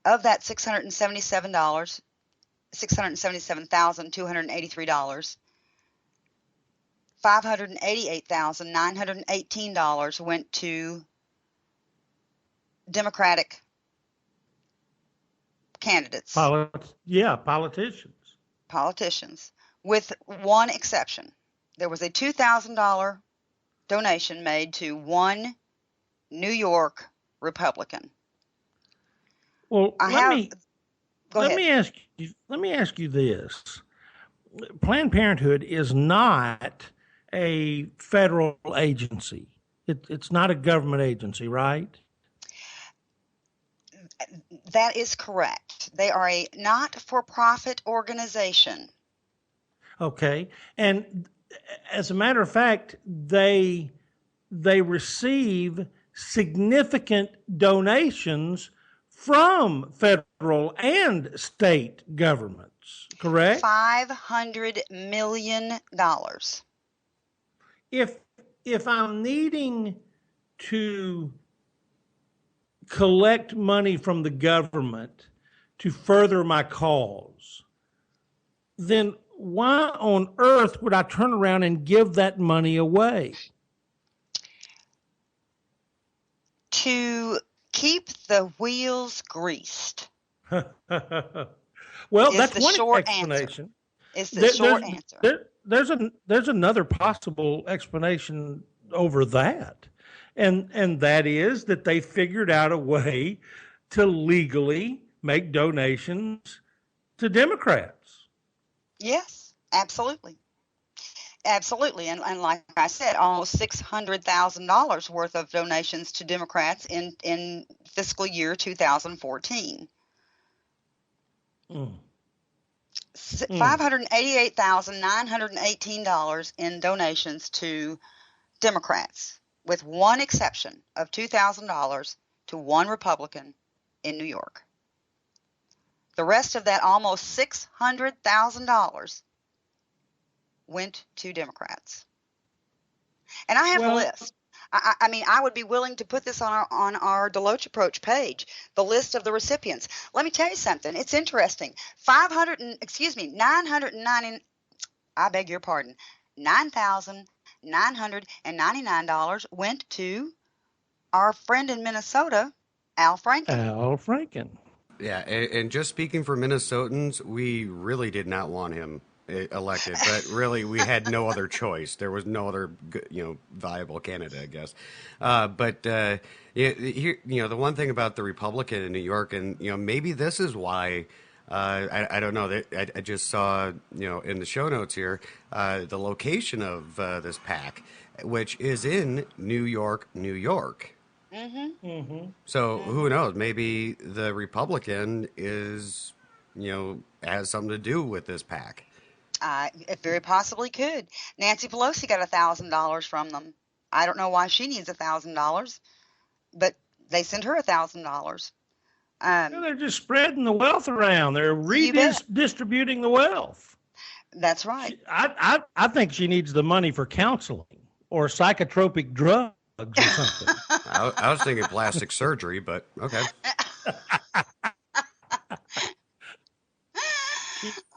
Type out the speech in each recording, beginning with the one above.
Of that $677,283, $588,918 went to Democratic candidates. Politicians, with one exception. There was a $2,000 donation made to one New York Republican. Well, let me ask you this. Planned Parenthood is not a federal agency. It's not a government agency, right? That is correct. They are a not-for-profit organization. Okay. And as a matter of fact, they receive significant donations from federal and state governments, correct? $500 million. If I'm needing to collect money from the government to further my cause, then why on earth would I turn around and give that money away? To keep the wheels greased. Well, that's one explanation. It's the short answer. There's another possible explanation over that. And that is that they figured out a way to legally make donations to Democrats. Yes, absolutely. Absolutely. And like I said, almost $600,000 worth of donations to Democrats in fiscal year 2014. $588,918 in donations to Democrats, with one exception of $2,000 to one Republican in New York. The rest of that, almost $600,000, went to Democrats. And I have a list. I mean, I would be willing to put this on our Deloach Approach page, the list of the recipients. Let me tell you something. It's interesting. $9,999 went to our friend in Minnesota, Al Franken. Yeah, and just speaking for Minnesotans, we really did not want him elected, but really we had no other choice. There was no other, viable candidate, I guess. Here, the one thing about the Republican in New York, and maybe this is why. I don't know. I just saw, in the show notes here, the location of this PAC, which is in New York, New York. Mm-hmm. Mm-hmm. So who knows? Maybe the Republican is, has something to do with this PAC. It very possibly could. Nancy Pelosi got $1,000 from them. I don't know why she needs $1,000, but they sent her $1,000. They're just spreading the wealth around. They're redistributing the wealth. That's right. I think she needs the money for counseling or psychotropic drugs or something. I was thinking plastic surgery, but okay.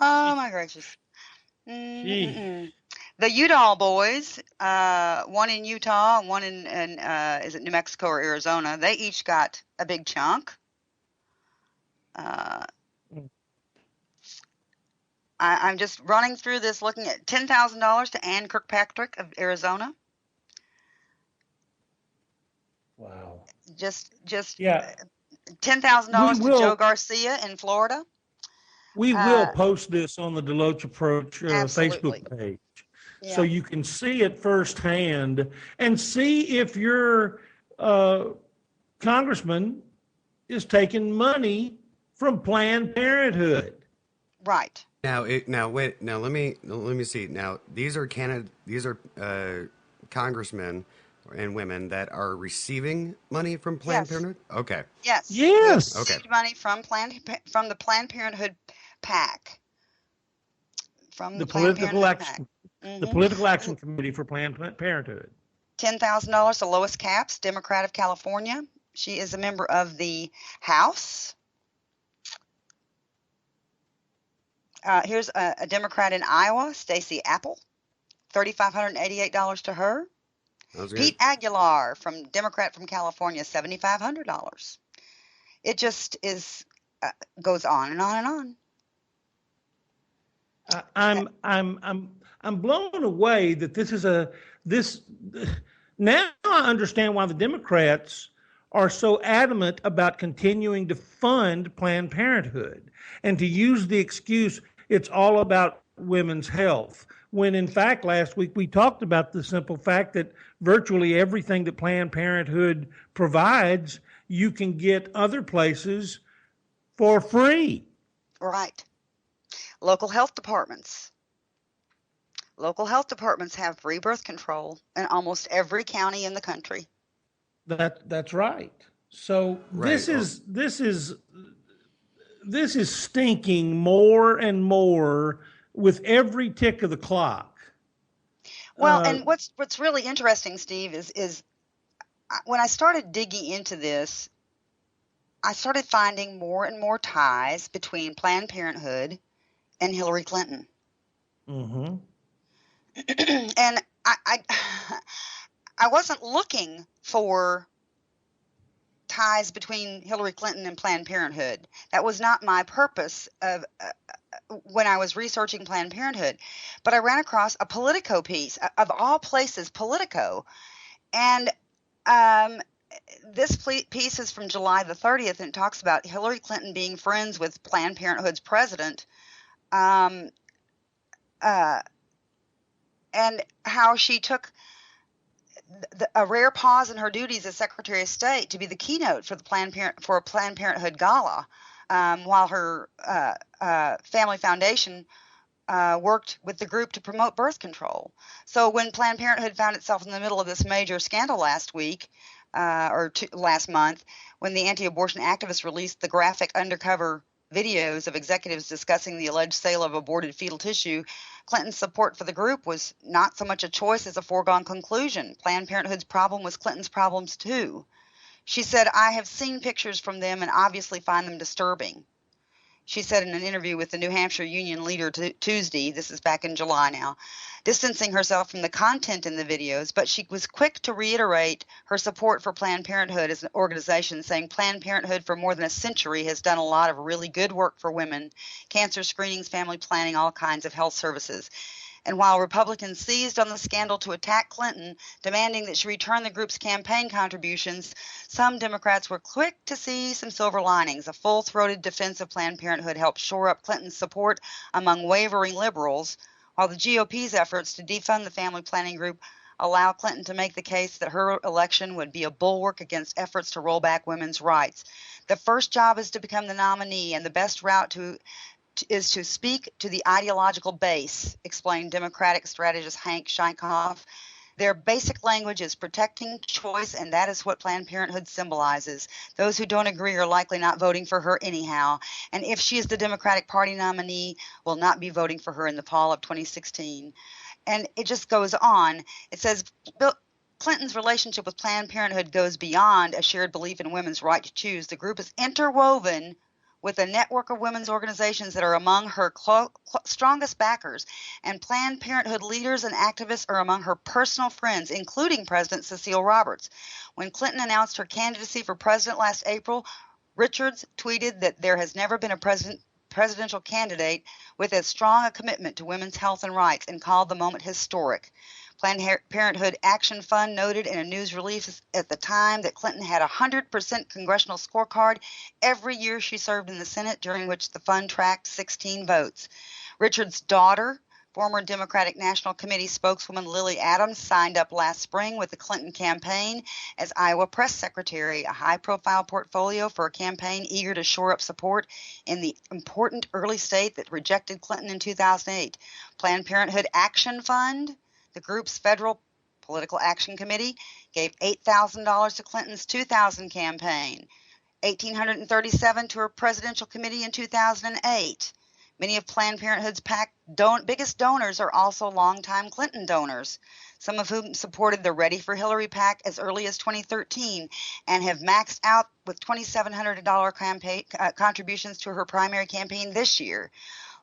Oh my gracious. The Udall boys, one in Utah, one in is it New Mexico or Arizona? They each got a big chunk. I'm just running through this, looking at $10,000 to Ann Kirkpatrick of Arizona. Wow. Just $10,000 to Joe Garcia in Florida. We will post this on the Deloach Approach Facebook page, so you can see it firsthand and see if your congressman is taking money from Planned Parenthood. Right. Now let me see. Now these are congressmen and women that are receiving money from Planned Parenthood. Okay. Yes. Yes. They received money from the Planned Parenthood PAC. From the political action, the Political Action Committee for Planned Parenthood. $10,000 to Lois Capps, Democrat of California. She is a member of the House. Here's a Democrat in Iowa, Stacey Apple, $3,588 to her. Pete Aguilar, Democrat from California, $7,500. It just goes on and on and on. I'm blown away that this. Now I understand why the Democrats are so adamant about continuing to fund Planned Parenthood and to use the excuse it's all about women's health. When in fact, last week we talked about the simple fact that virtually everything that Planned Parenthood provides, you can get other places for free. Right. Local health departments. Local health departments have free birth control in almost every county in the country. That's right. So this is stinking more and more with every tick of the clock. Well, and what's really interesting, Steve, is when I started digging into this, I started finding more and more ties between Planned Parenthood and Hillary Clinton. Mm-hmm. And I wasn't looking for ties between Hillary Clinton and Planned Parenthood. That was not my purpose of when I was researching Planned Parenthood. But I ran across a Politico piece, of all places, Politico. And this piece is from July the 30th, and it talks about Hillary Clinton being friends with Planned Parenthood's president. And how she took a rare pause in her duties as Secretary of State to be the keynote for a Planned Parenthood gala, while her family foundation worked with the group to promote birth control. So when Planned Parenthood found itself in the middle of this major scandal last month, when the anti-abortion activists released the graphic undercover videos of executives discussing the alleged sale of aborted fetal tissue, Clinton's support for the group was not so much a choice as a foregone conclusion. Planned Parenthood's problem was Clinton's problems too. She said, "I have seen pictures from them and obviously find them disturbing." She said in an interview with the New Hampshire Union Leader Tuesday, this is back in July now, distancing herself from the content in the videos, but she was quick to reiterate her support for Planned Parenthood as an organization, saying Planned Parenthood for more than a century has done a lot of really good work for women, cancer screenings, family planning, all kinds of health services. And while Republicans seized on the scandal to attack Clinton, demanding that she return the group's campaign contributions, some Democrats were quick to see some silver linings. A full-throated defense of Planned Parenthood helped shore up Clinton's support among wavering liberals, while the GOP's efforts to defund the family planning group allow Clinton to make the case that her election would be a bulwark against efforts to roll back women's rights. The first job is to become the nominee, and the best route is to speak to the ideological base, explained Democratic strategist Hank Scheikoff. Their basic language is protecting choice, and that is what Planned Parenthood symbolizes. Those who don't agree are likely not voting for her anyhow, and if she is the Democratic Party nominee, will not be voting for her in the fall of 2016. And it just goes on. It says Clinton's relationship with Planned Parenthood goes beyond a shared belief in women's right to choose. The group is interwoven with a network of women's organizations that are among her strongest backers, and Planned Parenthood leaders and activists are among her personal friends, including President Cecile Roberts. When Clinton announced her candidacy for president last April, Richards tweeted that there has never been a presidential candidate with as strong a commitment to women's health and rights, and called the moment historic. Planned Parenthood Action Fund noted in a news release at the time that Clinton had a 100% congressional scorecard every year she served in the Senate, during which the fund tracked 16 votes. Richard's daughter, former Democratic National Committee spokeswoman Lily Adams, signed up last spring with the Clinton campaign as Iowa press secretary, a high-profile portfolio for a campaign eager to shore up support in the important early state that rejected Clinton in 2008. Planned Parenthood Action Fund, the group's federal political action committee, gave $8,000 to Clinton's 2000 campaign, $1,837 to her presidential committee in 2008, Many of Planned Parenthood's biggest donors are also longtime Clinton donors, some of whom supported the Ready for Hillary PAC as early as 2013 and have maxed out with $2,700 campaign contributions to her primary campaign this year.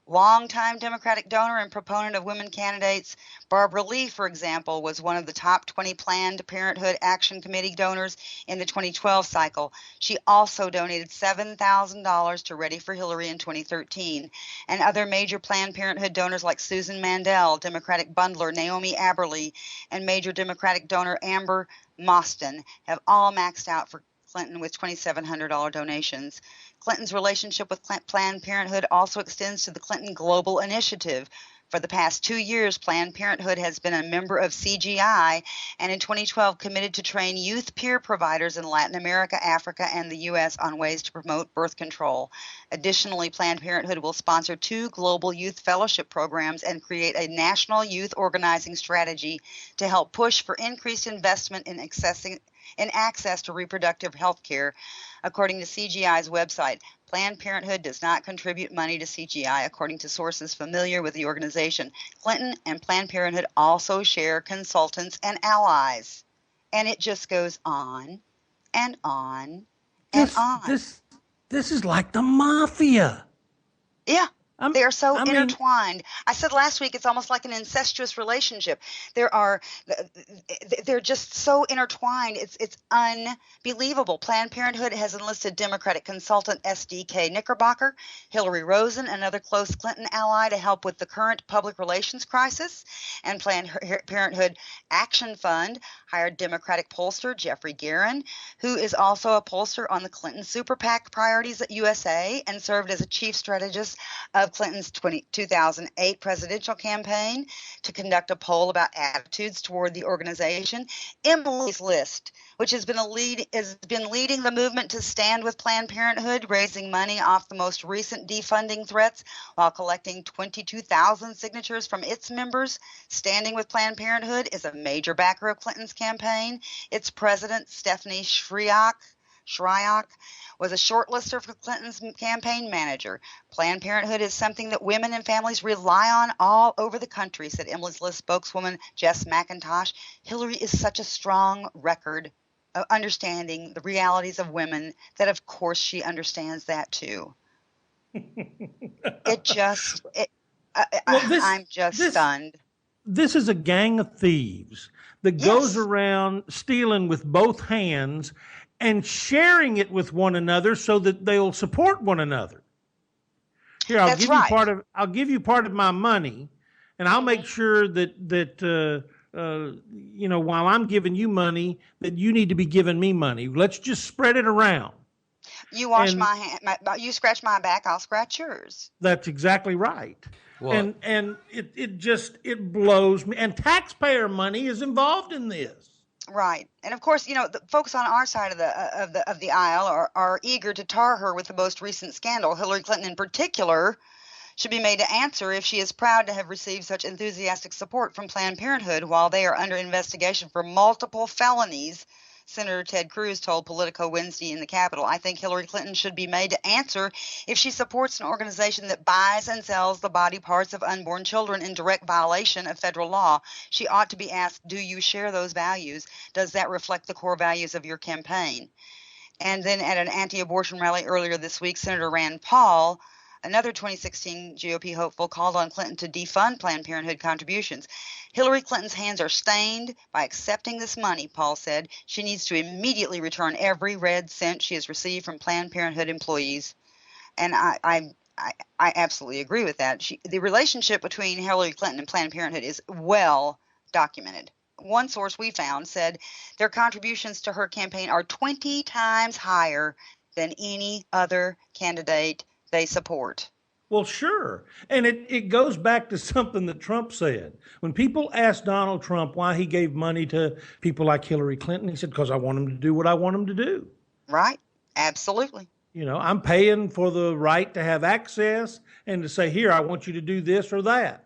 Longtime Democratic donor and proponent of women candidates, Barbara Lee, for example, was one of the top 20 Planned Parenthood Action Committee donors in the 2012 cycle. She also donated $7,000 to Ready for Hillary in 2013. And other major Planned Parenthood donors like Susan Mandel, Democratic bundler Naomi Aberle, and major Democratic donor Amber Mostyn have all maxed out for Clinton with $2,700 donations. Clinton's relationship with Planned Parenthood also extends to the Clinton Global Initiative. For the past 2 years, Planned Parenthood has been a member of CGI and in 2012 committed to train youth peer providers in Latin America, Africa, and the U.S. on ways to promote birth control. Additionally, Planned Parenthood will sponsor 2 global youth fellowship programs and create a national youth organizing strategy to help push for increased investment in access to reproductive health care. According to CGI's website, Planned Parenthood does not contribute money to CGI, according to sources familiar with the organization. Clinton and Planned Parenthood also share consultants and allies. And it just goes on and on and This on. this is like the mafia. Yeah. They are so I mean, intertwined. I said last week it's almost like an incestuous relationship. They're just so intertwined. It's unbelievable. Planned Parenthood has enlisted Democratic consultant SDK Knickerbocker, Hillary Rosen, another close Clinton ally, to help with the current public relations crisis. And Planned Parenthood Action Fund hired Democratic pollster Jeffrey Guerin, who is also a pollster on the Clinton Super PAC Priorities at USA and served as a chief strategist of Clinton's 2008 presidential campaign, to conduct a poll about attitudes toward the organization. Emily's List, which has been leading the movement to stand with Planned Parenthood, raising money off the most recent defunding threats while collecting 22,000 signatures from its members. Standing with Planned Parenthood is a major backer of Clinton's campaign. Its president, Stephanie Shryock, was a shortlister for Clinton's campaign manager. Planned Parenthood is something that women and families rely on all over the country, said Emily's List spokeswoman Jess McIntosh. Hillary is such a strong record of understanding the realities of women that, of course, she understands that too. I'm just stunned. This is a gang of thieves that goes around stealing with both hands and sharing it with one another so that they'll support one another. Here, I'll give you part of my money, and I'll make sure that while I'm giving you money, that you need to be giving me money. Let's just spread it around. You wash my hand, you scratch my back, I'll scratch yours. That's exactly right. Well, and it blows me. And taxpayer money is involved in this. Right. And of course, the folks on our side of the aisle are eager to tar her with the most recent scandal. Hillary Clinton in particular should be made to answer if she is proud to have received such enthusiastic support from Planned Parenthood while they are under investigation for multiple felonies, Senator Ted Cruz told Politico Wednesday in the Capitol. I think Hillary Clinton should be made to answer if she supports an organization that buys and sells the body parts of unborn children in direct violation of federal law. She ought to be asked, do you share those values? Does that reflect the core values of your campaign? And then at an anti-abortion rally earlier this week, Senator Rand Paul, another 2016 GOP hopeful, called on Clinton to defund Planned Parenthood contributions. Hillary Clinton's hands are stained by accepting this money, Paul said. She needs to immediately return every red cent she has received from Planned Parenthood employees. And I absolutely agree with that. The relationship between Hillary Clinton and Planned Parenthood is well documented. One source we found said their contributions to her campaign are 20 times higher than any other candidate they support. Well, sure. And it goes back to something that Trump said. When people asked Donald Trump why he gave money to people like Hillary Clinton, he said, because I want them to do what I want them to do. Right. Absolutely. I'm paying for the right to have access and to say, here, I want you to do this or that.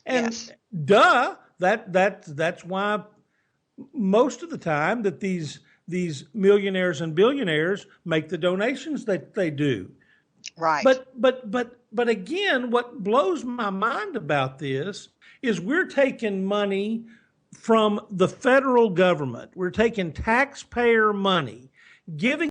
And that's why most of the time that these millionaires and billionaires make the donations that they do. Right. But but again, what blows my mind about this is we're taking money from the federal government. We're taking taxpayer money, giving